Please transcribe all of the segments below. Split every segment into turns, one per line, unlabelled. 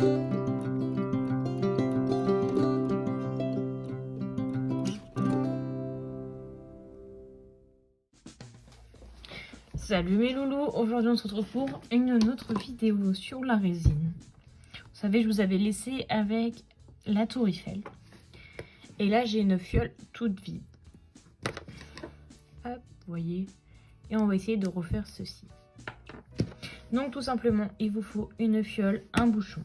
Salut mes loulous, aujourd'hui on se retrouve pour une autre vidéo sur la résine. Vous savez, je vous avais laissé avec la tour Eiffel. Et là j'ai une fiole toute vide. Hop, vous voyez. Et on va essayer de refaire ceci. Donc tout simplement, il vous faut une fiole, un bouchon,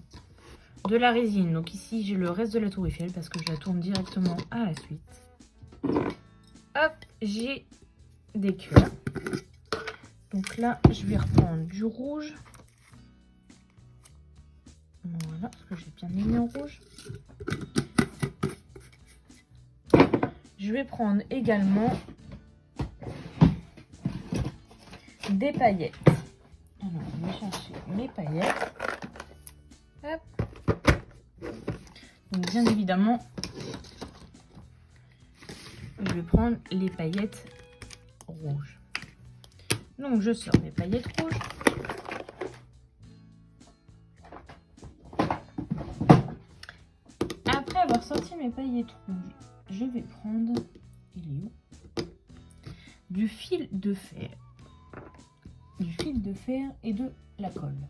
de la résine. Donc ici j'ai le reste de la tour Eiffel parce que je la tourne directement à la suite. Hop, j'ai des cœurs. Donc là, je vais reprendre du rouge. Voilà, parce que j'ai bien mis en rouge. Je vais prendre également des paillettes. Alors, je vais chercher mes paillettes. Hop. Donc, bien évidemment, je vais prendre les paillettes rouges. Donc, je sors mes paillettes rouges. Après avoir sorti mes paillettes rouges, je vais prendre, il est où? Du fil de fer. Du fil de fer et de la colle.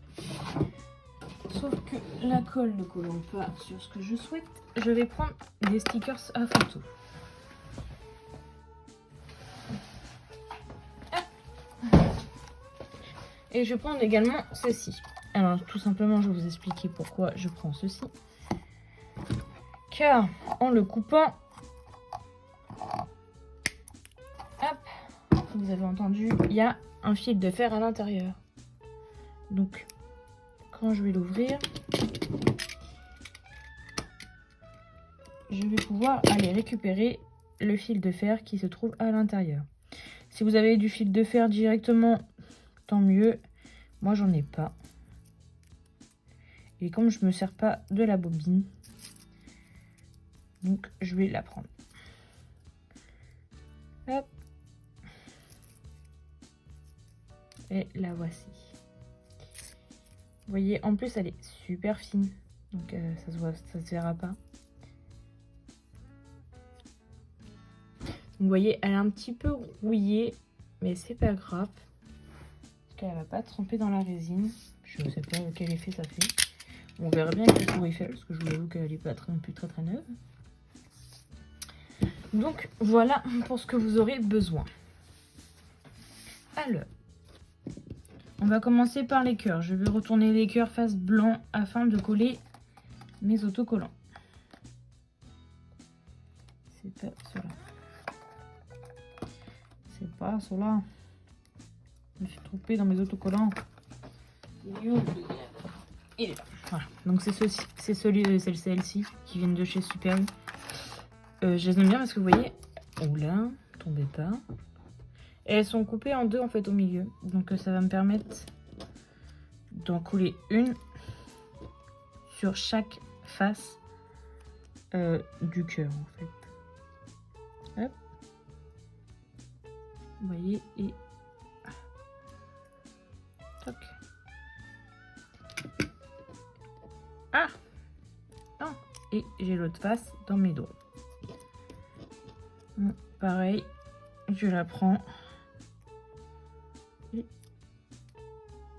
Sauf que la colle ne collant pas sur ce que je souhaite, je vais prendre des stickers à photo. Et je vais prendre également ceci. Alors tout simplement, je vais vous expliquer pourquoi je prends ceci. Car en le coupant, hop, vous avez entendu, il y a un fil de fer à l'intérieur. Donc quand je vais l'ouvrir, je vais pouvoir aller récupérer le fil de fer qui se trouve à l'intérieur. Si vous avez du fil de fer directement, tant mieux. Moi j'en ai pas. Et comme je me sers pas de la bobine, donc je vais la prendre. Hop. Et la voici. Vous voyez, en plus elle est super fine. Donc ça se verra pas. Vous voyez, elle est un petit peu rouillée, mais c'est pas grave. Parce qu'elle va pas tremper dans la résine. Je ne sais pas quel effet ça fait. On verra bien avec la tour Eiffel, parce que je vous avoue qu'elle n'est pas non plus très neuve. Donc voilà pour ce que vous aurez besoin. Alors, on va commencer par les cœurs. Je vais retourner les cœurs face blanc afin de coller mes autocollants. C'est pas cela. C'est pas cela. Je me suis trompée dans mes autocollants. Il est là. Voilà. Donc c'est celle-ci qui viennent de chez Super U. Je les aime bien parce que vous voyez, oula, tombez pas. Et elles sont coupées en deux en fait au milieu. Donc ça va me permettre d'en coller une sur chaque face du cœur en fait. Hop. Vous voyez, et toc. Ah non. Et j'ai l'autre face dans mes doigts. Bon, pareil, je la prends et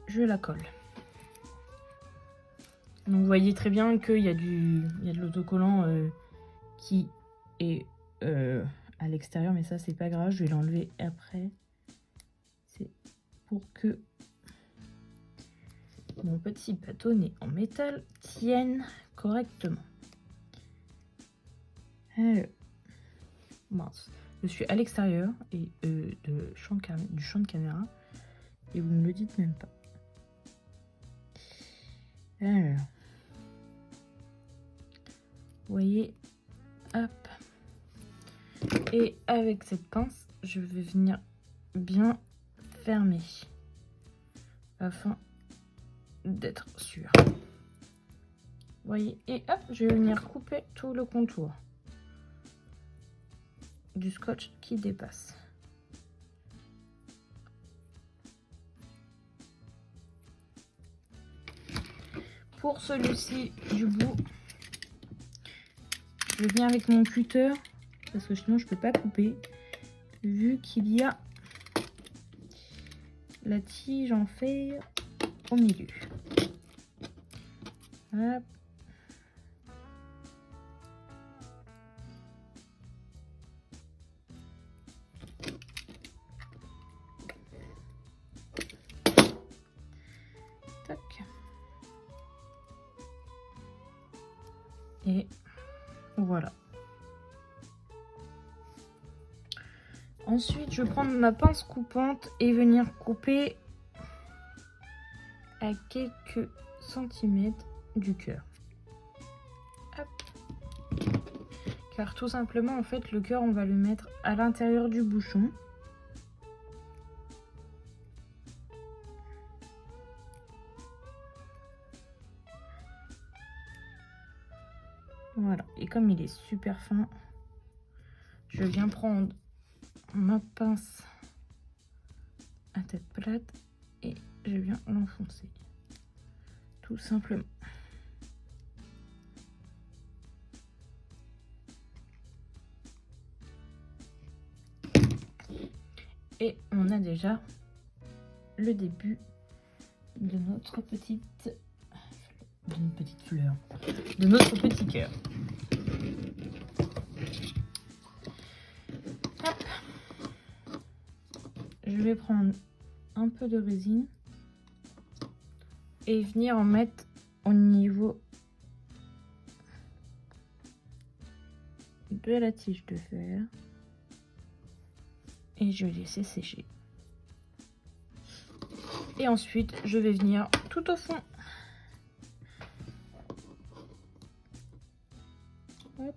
je la colle. Donc vous voyez très bien qu'il y a de l'autocollant qui est à l'extérieur, mais ça c'est pas grave, je vais l'enlever après. C'est pour que mon petit bâtonnet en métal tienne correctement. Alors, mince, je suis à l'extérieur et du champ de caméra et vous ne me le dites même pas. Alors, vous voyez, hop, et avec cette pince, je vais venir bien fermer afin d'être sûr. Vous voyez, et hop, je vais venir couper tout le contour du scotch qui dépasse. pour celui-ci du bout, je viens avec mon cutter parce que sinon je peux pas couper vu qu'il y a la tige en fer au milieu. Hop. Tac. Et voilà. Ensuite, je vais prendre ma pince coupante et venir couper à quelques centimètres du cœur. Hop. Car tout simplement, en fait, le cœur, on va le mettre à l'intérieur du bouchon. Voilà. Et comme il est super fin, je viens prendre ma pince à tête plate et je viens l'enfoncer. Tout simplement. Et on a déjà le début de notre petite fleur, de notre petit cœur. Hop. Je vais prendre un peu de résine et venir en mettre au niveau de la tige de fer. Et je vais laisser sécher. Et ensuite, je vais venir tout au fond. Hop.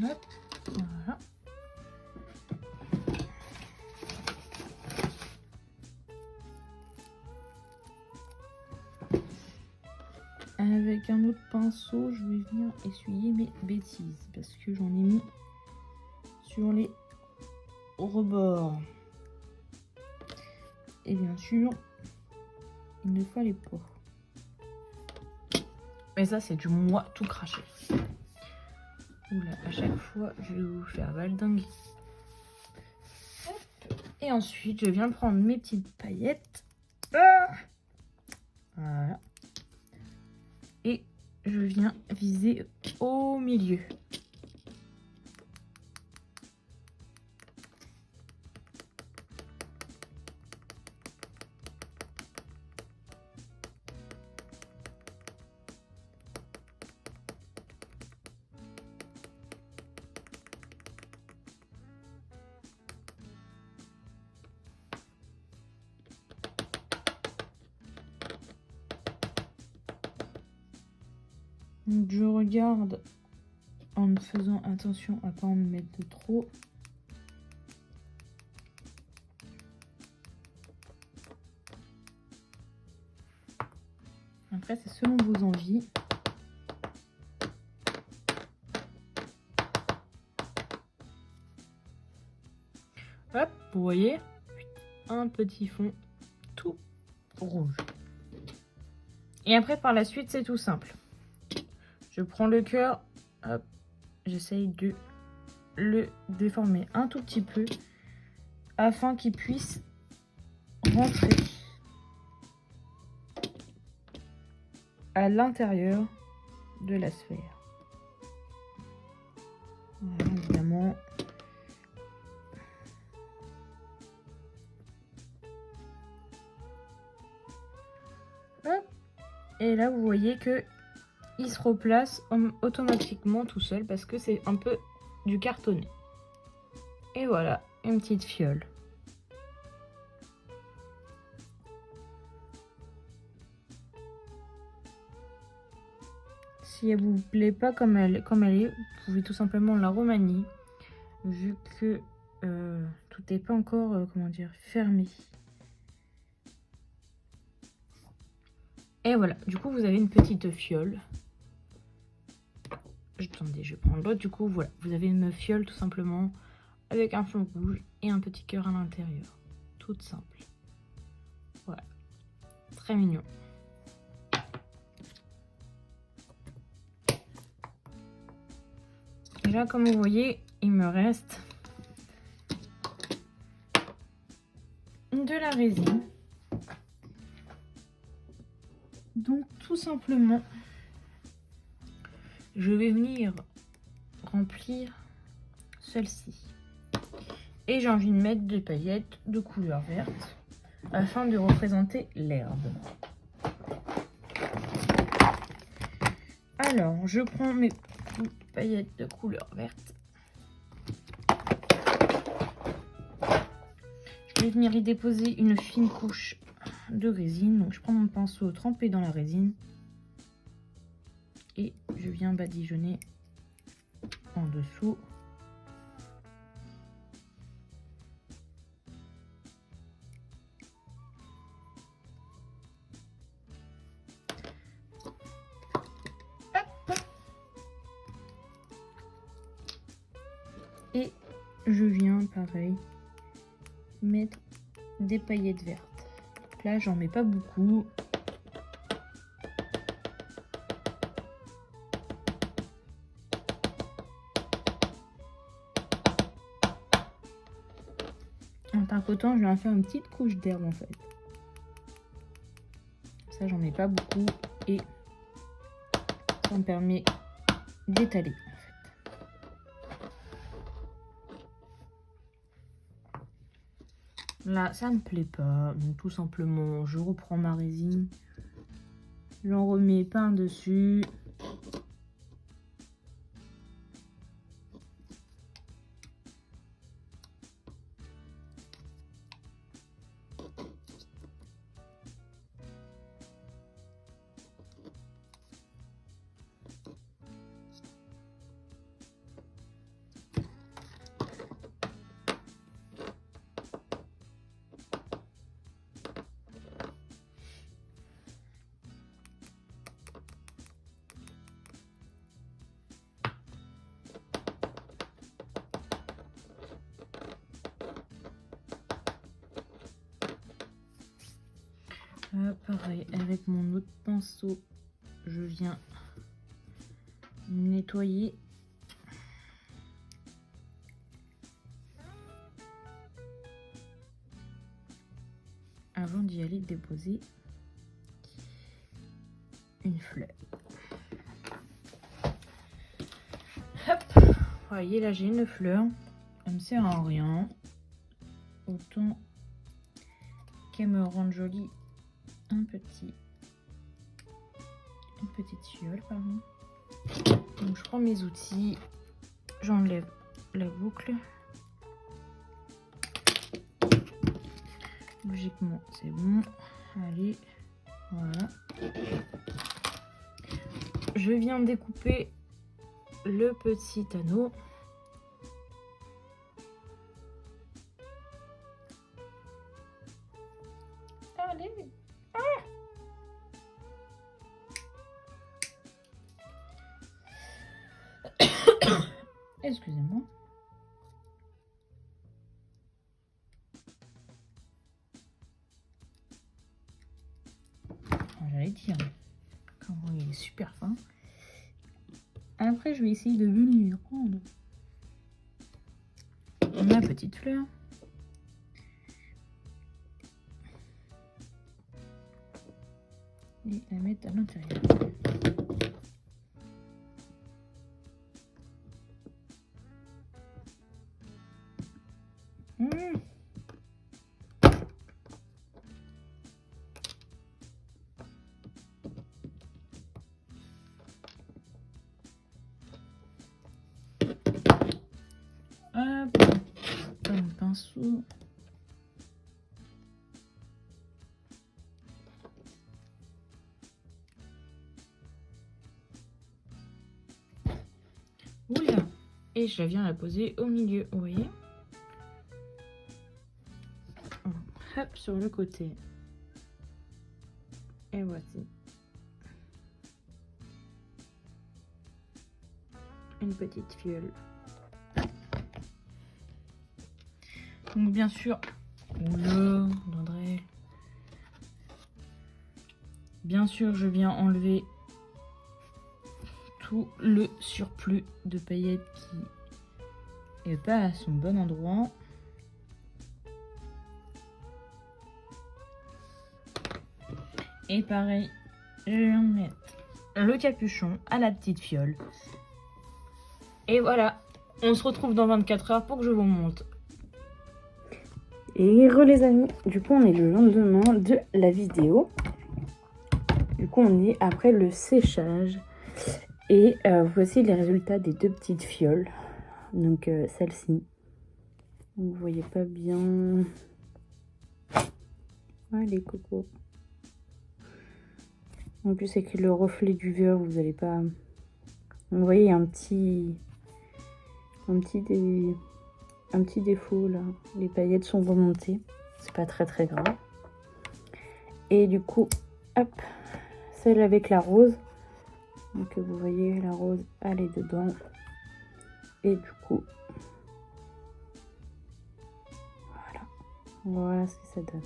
Hop, voilà. Avec un autre pinceau, je vais venir essuyer mes bêtises parce que j'en ai mis sur les rebords. Et bien sûr, il ne fallait pas. Mais ça, c'est du moi tout craché. Oula, à chaque fois, je vais vous faire valdingue. Et ensuite, je viens prendre mes petites paillettes. Voilà. Et je viens viser au milieu. Donc je regarde en faisant attention à pas en mettre de trop. Après c'est selon vos envies. Hop, vous voyez, un petit fond tout rouge. Et après par la suite c'est tout simple. Je prends le cœur, hop, j'essaye de le déformer un tout petit peu afin qu'il puisse rentrer à l'intérieur de la sphère. Voilà, évidemment. Hop. Et là, vous voyez que il se replace automatiquement tout seul parce que c'est un peu du cartonné. Et voilà, une petite fiole. Si elle vous plaît pas comme elle est, vous pouvez tout simplement la remanier. Vu que tout n'est pas encore, comment dire, fermé. Et voilà, du coup vous avez une petite fiole. Attendez, je vais prendre l'autre. Du coup voilà, vous avez une fiole tout simplement avec un fond rouge et un petit cœur à l'intérieur. Toute simple. Voilà, très mignon. Et là, comme vous voyez, il me reste de la résine. Donc tout simplement, je vais venir remplir celle-ci. Et j'ai envie de mettre des paillettes de couleur verte afin de représenter l'herbe. Alors, je prends mes paillettes de couleur verte. Je vais venir y déposer une fine couche de résine. Donc, je prends mon pinceau trempé dans la résine et je viens badigeonner en dessous. Et je viens, pareil, mettre des paillettes vertes. Donc là, j'en mets pas beaucoup. En tapotant, je vais en faire une petite couche d'herbe en fait. Ça, j'en mets pas beaucoup et ça me permet d'étaler. Là, ça me plaît pas, donc tout simplement, je reprends ma résine, j'en remets pas dessus. Pareil, avec mon autre pinceau, je viens nettoyer. Avant d'y aller déposer une fleur. Hop, vous voyez là j'ai une fleur, elle me sert à rien. Autant qu'elle me rende jolie une petite fiole, pardon. Donc je prends mes outils, j'enlève la boucle. Logiquement c'est bon. Allez, voilà. Je viens découper le petit anneau. Allez. Excusez-moi. J'allais dire, comment il est super fin. Après, je vais essayer de venir prendre ma petite fleur. Et la mettre à l'intérieur. Hop, un pinceau. Et je viens la poser au milieu, vous voyez. Hop, sur le côté. Et voici. Une petite fiole. Donc bien sûr, oula, André. Bien sûr, je viens enlever tout le surplus de paillettes qui est pas à son bon endroit. Et pareil, je viens de mettre le capuchon à la petite fiole. Et voilà, on se retrouve dans 24 heures pour que je vous montre. Et les amis, du coup on est le lendemain de la vidéo. Du coup on est après le séchage. Et voici les résultats des deux petites fioles. Donc celle-ci. Vous voyez pas bien. Allez coco. En plus avec le reflet du verre, vous n'allez pas... Vous voyez, il y a un petit défaut là. Les paillettes sont remontées. C'est pas très grave. Et du coup, hop, celle avec la rose. Donc vous voyez, la rose, elle est dedans. Et du coup, voilà ce que ça donne.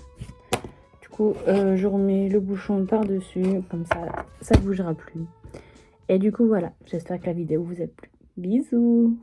Du coup, je remets le bouchon par-dessus, comme ça ne bougera plus. Et du coup, voilà, j'espère que la vidéo vous a plu. Bisous!